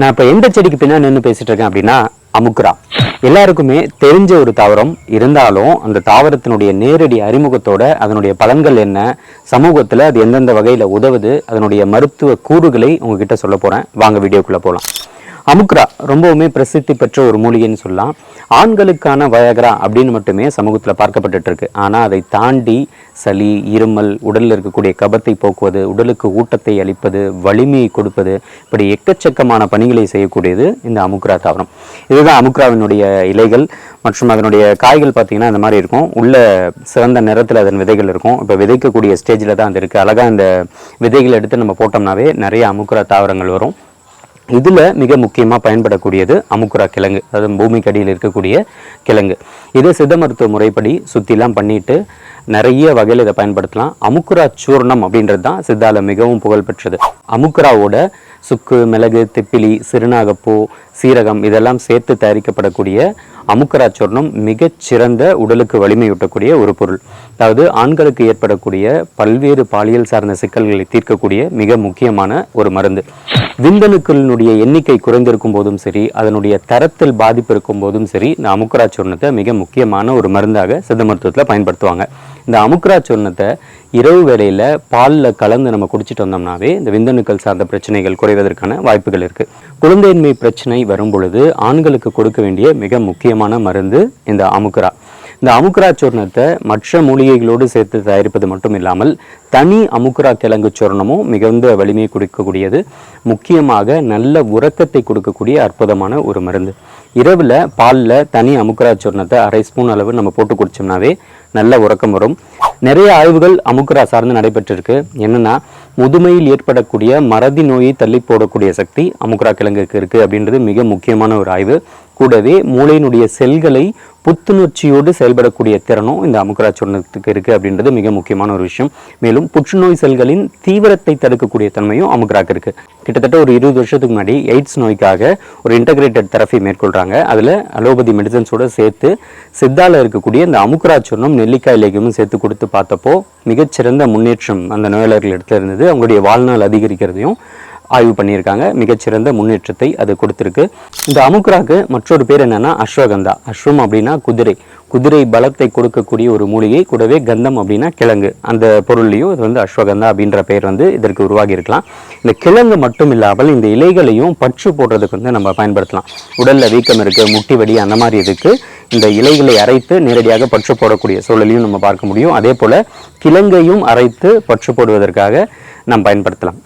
நான் இப்போ எந்த செடிக்கு பின்னாடி நின்று பேசிட்டு இருக்கேன் அப்படின்னா அமுக்குரா. எல்லாருக்குமே தெரிஞ்ச ஒரு தாவரம் இருந்தாலும் அந்த தாவரத்தினுடைய நேரடி அறிமுகத்தோட அதனுடைய பலன்கள் என்ன, சமூகத்தில் அது எந்தெந்த வகையில் உதவுது, அதனுடைய மருத்துவ கூறுகளை உங்ககிட்ட சொல்ல போகிறேன். வாங்க வீடியோக்குள்ளே போகலாம். அமுக்குரா ரொம்பவுமே பிரசித்தி பெற்ற ஒரு மூலிகைன்னு சொல்லலாம். ஆண்களுக்கான வயகரா அப்படின்னு மட்டுமே சமூகத்தில் பார்க்கப்பட்டு இருக்கு. ஆனால் அதை தாண்டி சளி, இருமல், உடலில் இருக்கக்கூடிய கபத்தை போக்குவது, உடலுக்கு ஊட்டத்தை அளிப்பது, வலிமையை கொடுப்பது, இப்படி எக்கச்சக்கமான பணிகளை செய்யக்கூடியது இந்த அமுக்குரா தாவரம். இதுதான் அமுக்குராவினுடைய இலைகள் மற்றும் அதனுடைய காய்கள் பார்த்தீங்கன்னா இந்த மாதிரி இருக்கும். உள்ள சிவந்த நிறத்தில் அதன் விதைகள் இருக்கும். இப்போ விதைக்கக்கூடிய ஸ்டேஜில் தான் அது இருக்குது. அழகாக இந்த விதைகள் எடுத்து நம்ம போட்டோம்னாவே நிறைய அமுக்குரா தாவரங்கள் வரும். இதில் மிக முக்கியமாக பயன்படக்கூடியது அமுக்குரா கிழங்கு, அதாவது பூமிக்கு அடியில் இருக்கக்கூடிய கிழங்கு. இது சித்த மருத்துவ முறைப்படி சுற்றிலாம் பண்ணிட்டு நிறைய வகையில் இதை பயன்படுத்தலாம். அமுக்குரா சூர்ணம் அப்படின்றது தான் சித்தால மிகவும் புகழ்பெற்றது. அமுக்குராவோட சுக்கு, மிளகு, திப்பிலி, சிறுநாகப்பூ, சீரகம் இதெல்லாம் சேர்த்து தயாரிக்கப்படக்கூடிய அமுக்குரா சூர்ணம் மிகச்சிறந்த உடலுக்கு வலிமையூட்டக்கூடிய ஒரு பொருள். அதாவது ஆண்களுக்கு ஏற்படக்கூடிய பல்வேறு பாலியல் சார்ந்த சிக்கல்களை தீர்க்கக்கூடிய மிக முக்கியமான ஒரு மருந்து. விந்தணுக்களினுடைய எண்ணிக்கை குறைந்திருக்கும் போதும் சரி, அதனுடைய தரத்தில் பாதிப்பு இருக்கும் போதும் சரி, இந்த அமுக்குரா சூர்ணத்தை மிக முக்கியமான ஒரு மருந்தாக சித்த மருத்துவத்தில் பயன்படுத்துவாங்க. இந்த அமுக்குரா சூர்ணத்தை இரவு வேளையில் பாலில் கலந்து நம்ம குடிச்சிட்டு வந்தோம்னாவே இந்த விந்தணுக்கள் சார்ந்த பிரச்சனைகள் குறைவதற்கான வாய்ப்புகள் இருக்குது. குழந்தையின்மை பிரச்சனை வரும் பொழுது ஆண்களுக்கு கொடுக்க வேண்டிய மிக முக்கியமான மருந்து இந்த அமுக்குரா. இந்த அமுக்குரா சூர்ணத்தை மற்ற மூலிகைகளோடு சேர்த்து தயாரிப்பது மட்டும் இல்லாமல் தனி அமுக்குரா கிழங்கு சூர்ணமும் மிகுந்த வலிமையை கொடுக்கக்கூடியது. முக்கியமாக நல்ல உறக்கத்தை கொடுக்கக்கூடிய அற்புதமான ஒரு மருந்து. இரவில் பாலில் தனி அமுக்குரா சூர்ணத்தை 1/2 ஸ்பூன் அளவு நம்ம போட்டு குடிச்சோம்னாவே நல்ல உறக்கம் வரும். நிறைய ஆய்வுகள் அமுக்குரா சார்ந்து நடைபெற்றிருக்கு. என்னன்னா, முதுமையில் ஏற்படக்கூடிய மறதி நோயை தள்ளி போடக்கூடிய சக்தி அமுக்குரா கிழங்குக்கு இருக்குது அப்படின்றது மிக முக்கியமான ஒரு ஆய்வு. கூடவே மூளையினுடைய செல்களை புத்துணர்ச்சியோடு செயல்படக்கூடிய திறனும் இந்த அமுக்குரா சூர்ணத்துக்கு இருக்குது அப்படின்றது மிக முக்கியமான ஒரு விஷயம். மேலும் புற்றுநோய் செல்களின் தீவிரத்தை தடுக்கக்கூடிய தன்மையும் அமுக்குராக்கு இருக்குது. கிட்டத்தட்ட ஒரு 20 வருஷத்துக்கு முன்னாடி எய்ட்ஸ் நோய்க்காக ஒரு இன்டகிரேட்டட் தெரப்பி மேற்கொள்கிறாங்க. அதில் அலோபதி மெடிசன்ஸோடு சேர்த்து சித்தால இருக்கக்கூடிய இந்த அமுக்குரா சூர்ணம் நெல்லிக்காய் லேகியமும் சேர்த்து கொடுத்து பார்த்தப்போ மிகச்சிறந்த முன்னேற்றம் அந்த நோயாளர்கள் இடத்துல இருந்தது. அவங்களுடைய வாழ்நாள் அதிகரிக்கிறதையும் ஆய்வு பண்ணியிருக்காங்க. மிகச்சிறந்த முன்னேற்றத்தை அது கொடுத்துருக்கு. இந்த அமுக்குராக்கு மற்றொரு பேர் என்னன்னா அஸ்வகந்தா. அஸ்வம் அப்படின்னா குதிரை பலத்தை கொடுக்கக்கூடிய ஒரு மூலிகை. கூடவே கந்தம் அப்படின்னா கிழங்கு. அந்த பொருள்லையும் இது அஸ்வகந்தா அப்படின்ற பெயர் இதற்கு உருவாகி இருக்கலாம். இந்த கிழங்கு மட்டும் இல்லாமல் இந்த இலைகளையும் பற்று போடுறதுக்கு நம்ம பயன்படுத்தலாம். உடல்ல வீக்கம் இருக்கு, முட்டி வடி, அந்த மாதிரி இதுக்கு இந்த இலைகளை அரைத்து நேரடியாக பற்று போடக்கூடிய சூழலையும் நம்ம பார்க்க முடியும். அதே போல கிழங்கையும் அரைத்து பற்று போடுவதற்காக நாம் பயன்படுத்தலாம்.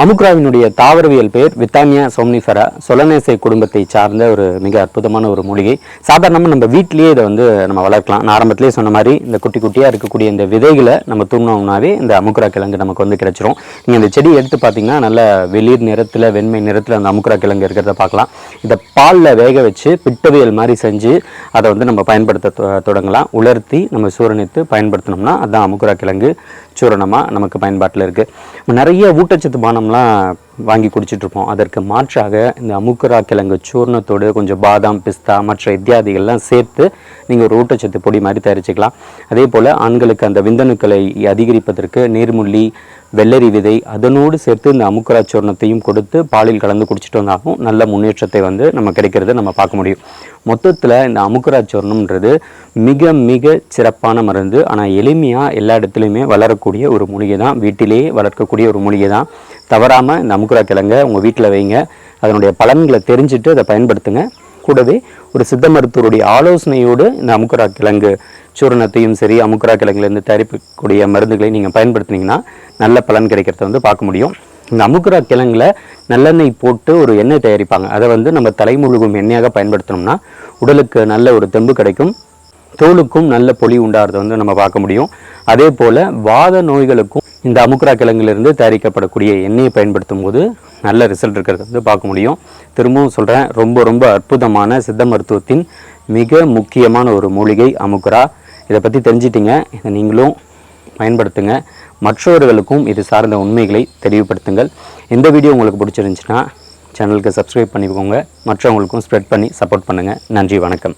அமுக்குராவினுடைய தாவரவியல் பெயர் வித்தாமியா சோம்னிஃபெரா. சொலனேசை குடும்பத்தை சார்ந்த ஒரு மிக அற்புதமான ஒரு மூலிகை. சாதாரணமாக நம்ம வீட்டிலேயே இதை நம்ம வளர்க்கலாம். நான் ஆரம்பத்திலேயே சொன்ன மாதிரி இந்த குட்டி குட்டியாக இருக்கக்கூடிய இந்த விதைகளை நம்ம தூங்கினோம்னாவே இந்த அமுக்குரா கிழங்கு நமக்கு கிடைச்சிரும். நீங்கள் இந்த செடி எடுத்து பார்த்தீங்கன்னா நல்ல வெளிர் நிறத்தில், வெண்மை நிறத்தில் அந்த அமுக்குரா கிழங்கு இருக்கிறத பார்க்கலாம். இதை பாலில் வேக வச்சு பிட்டவியல் மாதிரி செஞ்சு அதை நம்ம பயன்படுத்த தொடங்கலாம். உலர்த்தி நம்ம சூரணித்து பயன்படுத்தினோம்னா அதுதான் அமுக்குரா கிழங்கு சூரணமாக நமக்கு பயன்பாட்டில் இருக்குது. நிறைய ஊட்டச்சத்து பானம்லாம் வாங்கி குடிச்சிட்ருப்போம். அதற்கு மாற்றாக இந்த அமுக்குரா கிழங்கு சூர்ணத்தோடு கொஞ்சம் பாதாம், பிஸ்தா, மற்ற இத்தியாதிகள்லாம் சேர்த்து நீங்கள் ஒரு ஊட்டச்சத்து பொடி மாதிரி தயாரிச்சுக்கலாம். அதே போல் ஆண்களுக்கு அந்த விந்தணுக்களை அதிகரிப்பதற்கு நீர்முள்ளி, வெள்ளரி விதை அதனோடு சேர்த்து இந்த அமுக்குரா சூர்ணத்தையும் கொடுத்து பாலில் கலந்து குடிச்சிட்டு வந்தாலும் நல்ல முன்னேற்றத்தை நம்ம கிடைக்கிறத நம்ம பார்க்க முடியும். மொத்தத்தில் இந்த அமுக்குரா சூர்ணம்ன்றது மிக மிக சிறப்பான மருந்து. ஆனால் எளிமையாக எல்லா இடத்துலையுமே வளரக்கூடிய ஒரு மூலிகை தான். வீட்டிலேயே வளர்க்கக்கூடிய ஒரு மூலிகை தான். தவறாமல் இந்த அமுக்குரா கிழங்கை உங்கள் வீட்டில் வைங்க. அதனுடைய பலன்களை தெரிஞ்சுட்டு அதை பயன்படுத்துங்க. கூடவே ஒரு சித்த மருத்துவருடைய ஆலோசனையோடு இந்த அமுக்குரா கிழங்கு சூரணத்தையும் சரி, அமுக்குரா கிழங்குலேருந்து தயாரிக்கக்கூடிய மருந்துகளை நீங்கள் பயன்படுத்தினீங்கன்னா நல்ல பலன் கிடைக்கிறத பார்க்க முடியும். இந்த அமுக்குரா கிழங்குல நல்லெண்ணெய் போட்டு ஒரு எண்ணெய் தயாரிப்பாங்க. அதை நம்ம தலைமுழுகும் எண்ணெயாக பயன்படுத்தினோம்னா உடலுக்கு நல்ல ஒரு தெம்பு கிடைக்கும். தோலுக்கும் நல்ல பொலி உண்டாகிறத நம்ம பார்க்க முடியும். அதே போல் வாத நோய்களுக்கும் இந்த அமுக்குரா கிழங்கிலிருந்து தயாரிக்கப்படக்கூடிய எண்ணெயை பயன்படுத்தும் போது நல்ல ரிசல்ட் இருக்கிறத பார்க்க முடியும். திரும்பவும் சொல்கிறேன், ரொம்ப ரொம்ப அற்புதமான சித்த மருத்துவத்தின் மிக முக்கியமான ஒரு மூலிகை அமுக்குரா. இதை பற்றி தெரிஞ்சிட்டிங்க. இதை நீங்களும் பயன்படுத்துங்க. மற்றவர்களுக்கும் இது சார்ந்த உண்மைகளை தெளிவுபடுத்துங்கள். இந்த வீடியோ உங்களுக்கு பிடிச்சிருந்துச்சுன்னா சேனலுக்கு சப்ஸ்கிரைப் பண்ணிக்கோங்க. மற்றவங்களுக்கும் ஸ்ப்ரெட் பண்ணி சப்போர்ட் பண்ணுங்கள். நன்றி, வணக்கம்.